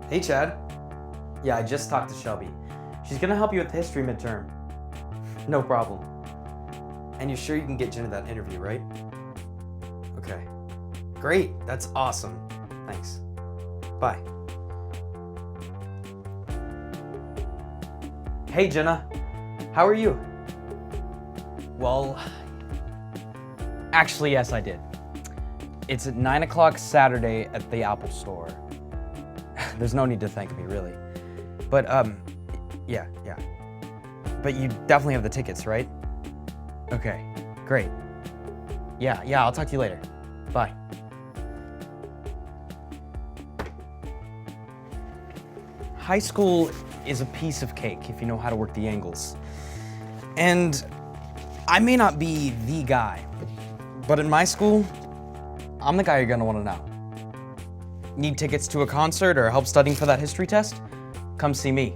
Hey, Chad. Yeah, I just talked to Shelby. She's gonna help you with the history midterm. No problem. And you're sure you can get Jenna that interview, right? Okay. Great, that's awesome. Thanks. Bye. Hey, Jenna. How are you? Well, actually, yes, I did. It's at 9 o'clock Saturday at the Apple Store. There's no need to thank me, really. But, yeah. But you definitely have the tickets, right? Okay, great. Yeah, I'll talk to you later. Bye. High school is a piece of cake if you know how to work the angles. And I may not be the guy, but in my school, I'm the guy you're gonna wanna know. Need tickets to a concert or help studying for that history test? Come see me.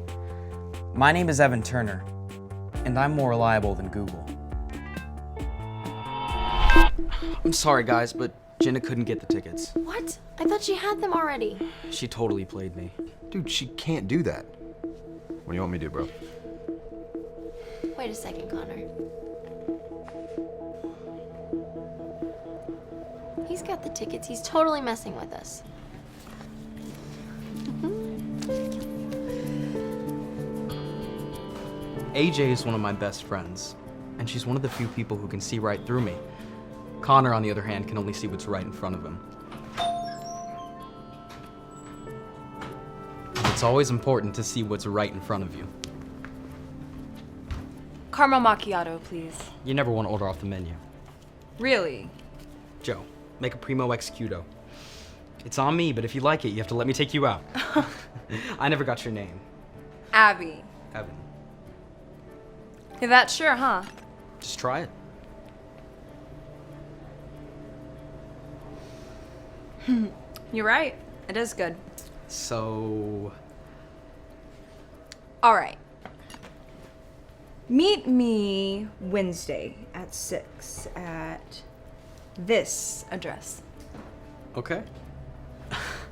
My name is Evan Turner, and I'm more reliable than Google. I'm sorry, guys, but Jenna couldn't get the tickets. What? I thought she had them already. She totally played me. Dude, she can't do that. What do you want me to do, bro? Wait a second, Connor. He's got the tickets. He's totally messing with us. AJ is one of my best friends, and she's one of the few people who can see right through me. Connor, on the other hand, can only see what's right in front of him. It's always important to see what's right in front of you. Caramel macchiato, please. You never want to order off the menu. Really? Joe, make a primo executo. It's on me, but if you like it, you have to let me take you out. I never got your name. Abby. Evan. Yeah, that's sure, huh? Just try it. You're right. It is good. So... All right. Meet me Wednesday at 6 at this address. Okay.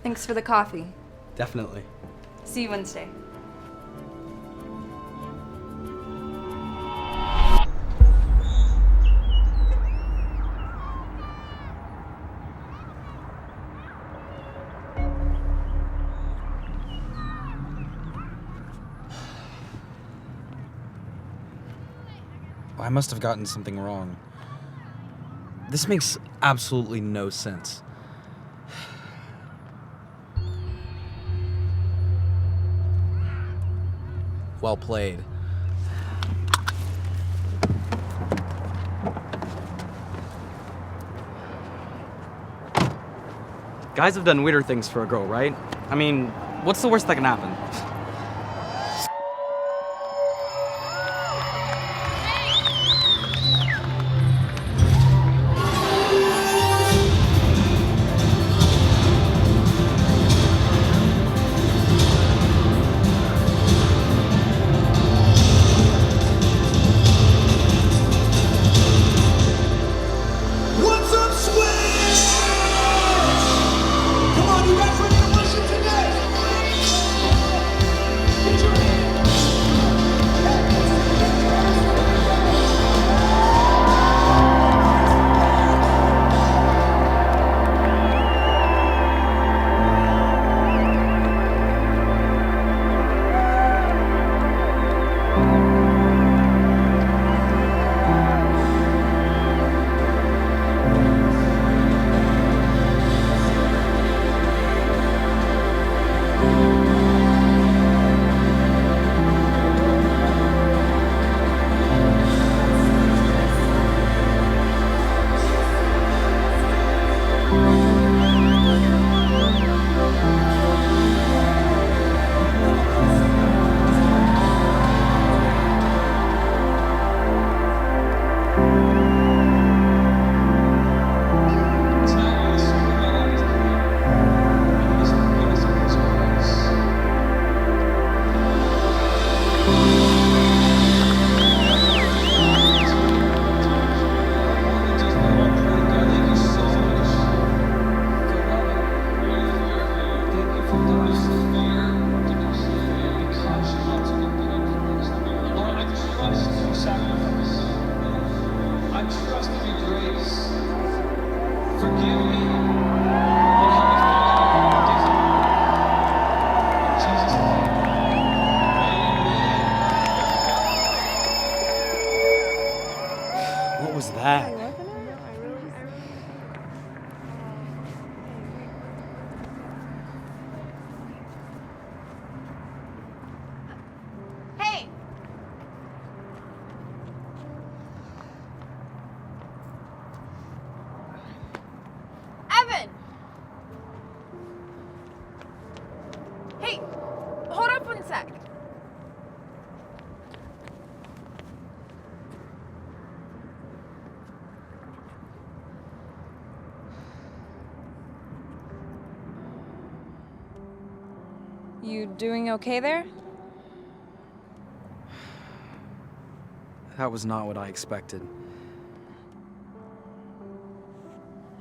Thanks for the coffee. Definitely. See you Wednesday. I must have gotten something wrong. This makes absolutely no sense. Well played. Guys have done weirder things for a girl, right? I mean, what's the worst that can happen? What's up, Switch? Come on, you ready for the emotion today? You doing okay there? That was not what I expected.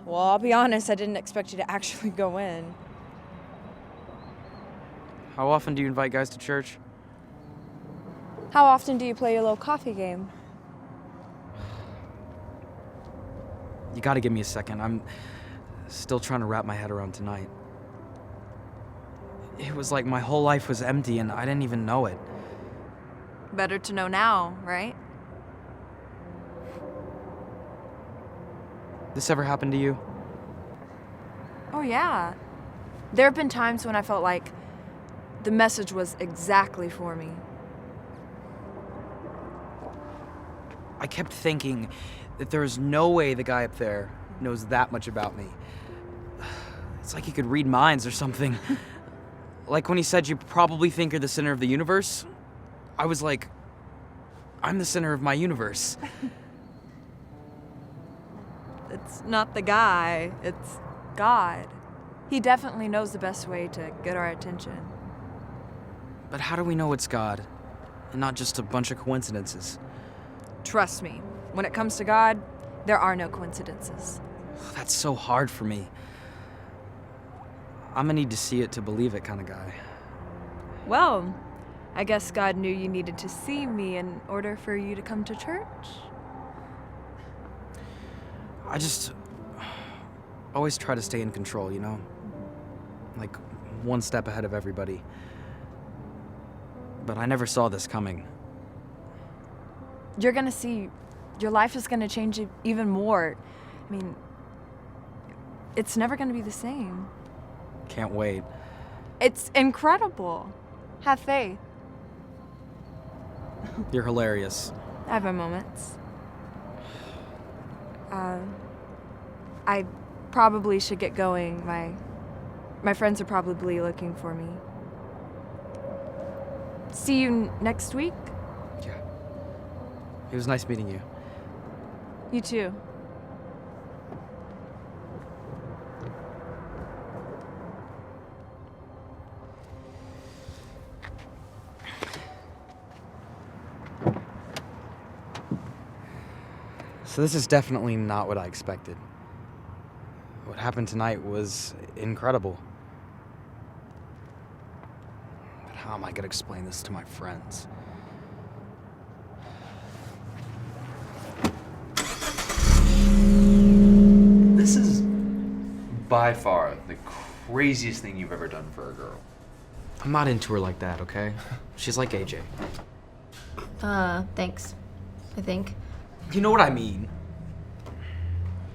Well, I'll be honest, I didn't expect you to actually go in. How often do you invite guys to church? How often do you play your little coffee game? You gotta give me a second. I'm still trying to wrap my head around tonight. It was like my whole life was empty and I didn't even know it. Better to know now, right? This ever happened to you? Oh, yeah. There have been times when I felt like the message was exactly for me. I kept thinking that there was no way the guy up there knows that much about me. It's like he could read minds or something. Like when he said you probably think you're the center of the universe, I was like, I'm the center of my universe. It's not the guy, it's God. He definitely knows the best way to get our attention. But how do we know it's God and not just a bunch of coincidences? Trust me, when it comes to God, there are no coincidences. That's so hard for me. I'm a need to see it to believe it kind of guy. Well, I guess God knew you needed to see me in order for you to come to church. I just always try to stay in control, you know? Like one step ahead of everybody. But I never saw this coming. You're gonna see, your life is gonna change even more. I mean, it's never gonna be the same. Can't wait. It's incredible. Have faith. You're hilarious. I have my moments. I probably should get going. My friends are probably looking for me. See you next week? Yeah. It was nice meeting you. You too. So this is definitely not what I expected. What happened tonight was incredible. But how am I gonna explain this to my friends? This is by far the craziest thing you've ever done for a girl. I'm not into her like that, okay? She's like AJ. Thanks. I think. You know what I mean.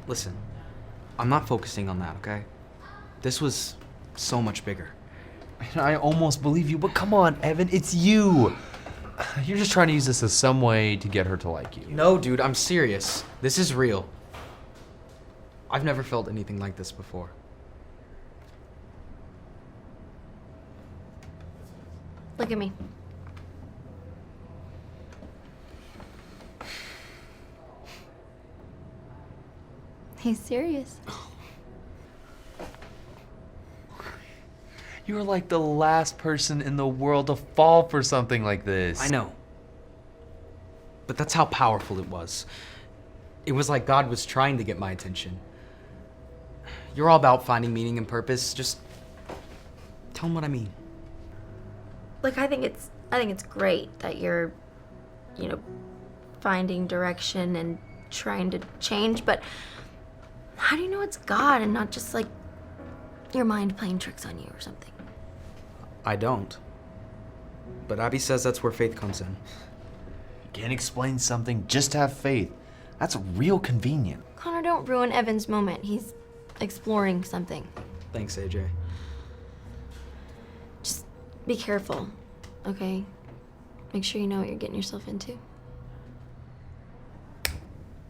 Listen, I'm not focusing on that, okay? This was so much bigger. I almost believe you, but come on, Evan, it's you. You're just trying to use this as some way to get her to like you. No, dude, I'm serious. This is real. I've never felt anything like this before. Look at me. He's serious. You're like the last person in the world to fall for something like this. I know. But that's how powerful it was. It was like God was trying to get my attention. You're all about finding meaning and purpose. Just tell them what I mean. Look, I think it's great that you're, finding direction and trying to change, but how do you know it's God and not just like your mind playing tricks on you or something? I don't. But Abby says that's where faith comes in. Can't explain something, just have faith. That's real convenient. Connor, don't ruin Evan's moment. He's exploring something. Thanks, AJ. Just be careful, okay? Make sure you know what you're getting yourself into.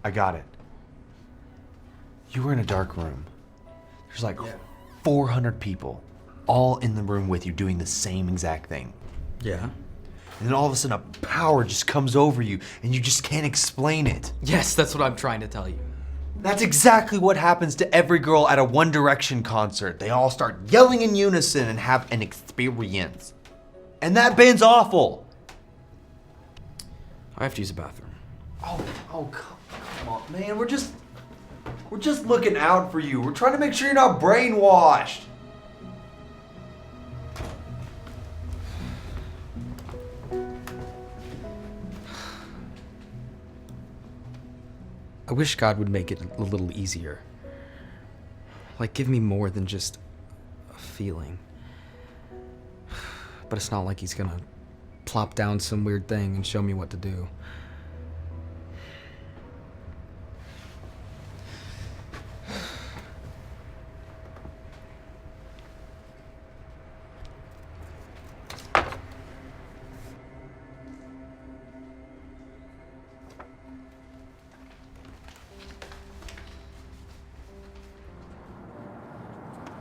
I got it. You were in a dark room. There's like 400 people all in the room with you doing the same exact thing. Yeah? And then all of a sudden a power just comes over you and you just can't explain it. Yes, that's what I'm trying to tell you. That's exactly what happens to every girl at a One Direction concert. They all start yelling in unison and have an experience. And that band's awful. I have to use the bathroom. Oh, come on, man. We're just looking out for you. We're trying to make sure you're not brainwashed. I wish God would make it a little easier. Like, give me more than just a feeling. But it's not like he's gonna plop down some weird thing and show me what to do.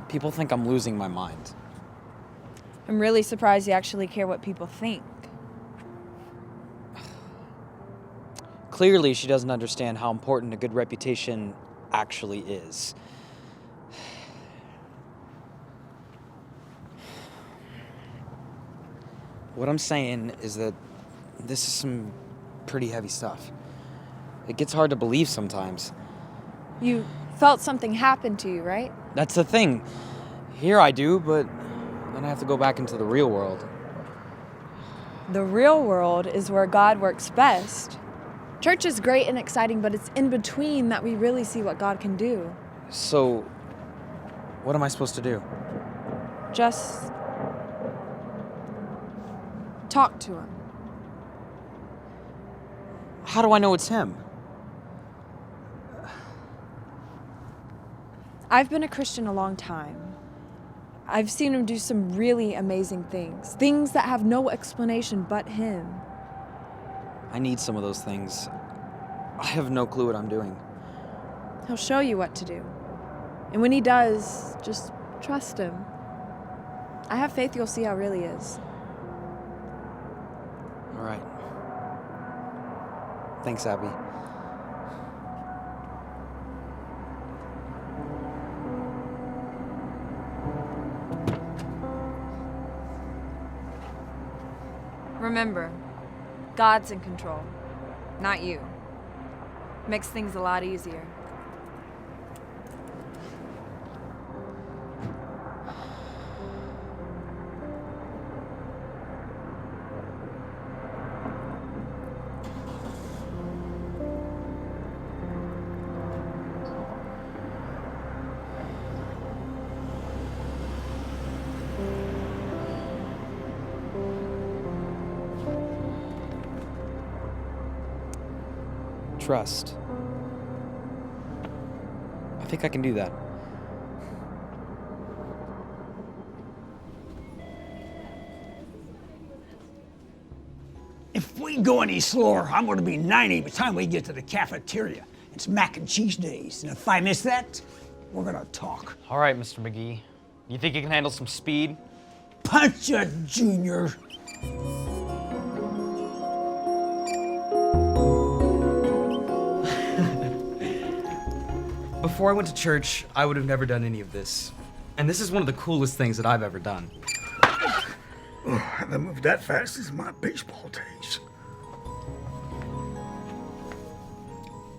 People think I'm losing my mind. I'm really surprised you actually care what people think. Clearly, she doesn't understand how important a good reputation actually is. What I'm saying is that this is some pretty heavy stuff. It gets hard to believe sometimes. You felt something happen to you, right? That's the thing. Here I do, but then I have to go back into the real world. The real world is where God works best. Church is great and exciting, but it's in between that we really see what God can do. So, what am I supposed to do? Just talk to him. How do I know it's him? I've been a Christian a long time. I've seen him do some really amazing things. Things that have no explanation but him. I need some of those things. I have no clue what I'm doing. He'll show you what to do. And when he does, just trust him. I have faith you'll see how it really is. All right. Thanks, Abby. Remember, God's in control, not you. Makes things a lot easier. Trust. I think I can do that. If we go any slower, I'm going to be 90 by the time we get to the cafeteria. It's mac and cheese days, and if I miss that, we're going to talk. All right, Mr. McGee. You think you can handle some speed? Punch it, Junior. Before I went to church, I would have never done any of this. And this is one of the coolest things that I've ever done. I haven't moved that fast since my baseball days.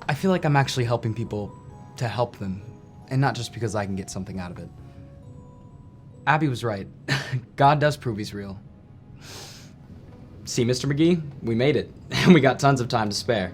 I feel like I'm actually helping people to help them, and not just because I can get something out of it. Abby was right. God does prove he's real. See, Mr. McGee, we made it, and we got tons of time to spare.